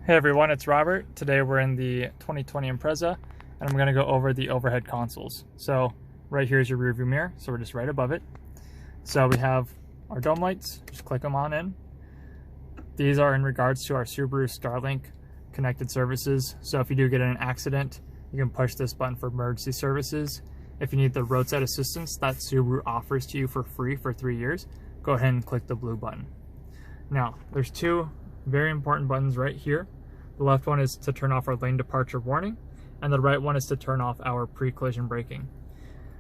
Hey everyone, it's Robert. Today we're in the 2020 Impreza and I'm going to go over the overhead consoles. So right here is your rear view mirror, so we're just right above it. So we have our dome lights, just click them on in. These are in regards to our Subaru Starlink Connected Services. So if you do get in an accident, you can push this button for emergency services. If you need the roadside assistance that Subaru offers to you for free for 3 years, go ahead and click the blue button. Now, there's two very important buttons right here. The left one is to turn off our lane departure warning, and the right one is to turn off our pre-collision braking.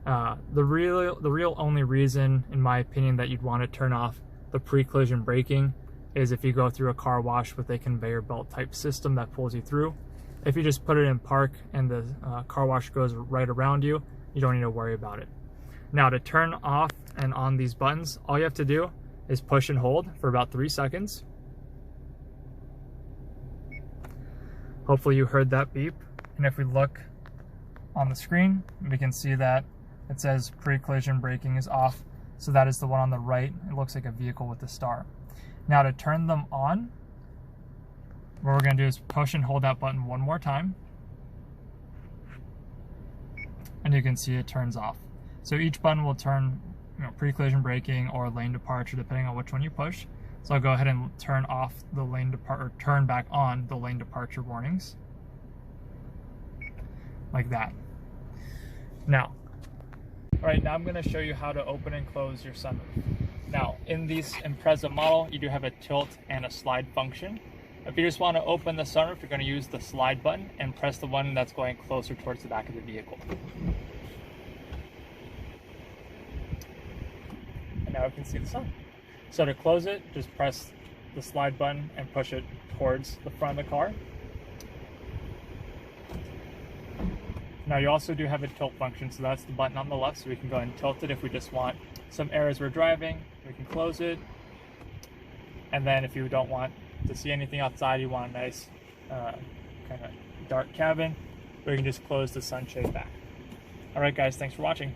The real only reason, in my opinion, that you'd want to turn off the pre-collision braking is if you go through a car wash with a conveyor belt type system that pulls you through. If you just put it in park and the car wash goes right around you, you don't need to worry about it. Now, to turn off and on these buttons, all you have to do is push and hold for about 3 seconds. Hopefully you heard that beep. And if we look on the screen, we can see that it says pre-collision braking is off. So that is the one on the right. It looks like a vehicle with a star. Now to turn them on, what we're gonna do is push and hold that button one more time. And you can see it turns off. So each button will turn pre-collision braking or lane departure depending on which one you push. So I'll go ahead and turn off the lane departure, turn back on the lane departure warnings, like that. Now, now I'm going to show you how to open and close your sunroof. Now, in this Impreza model, you do have a tilt and a slide function. If you just want to open the sunroof, you're going to use the slide button and press the one that's going closer towards the back of the vehicle. And now we can see the sun. So to close it, just press the slide button and push it towards the front of the car. Now you also do have a tilt function, so that's the button on the left, so we can go and tilt it if we just want some areas we're driving. We can close it. And then if you don't want to see anything outside, you want a nice kind of dark cabin, we can just close the sunshade back. Alright guys, thanks for watching.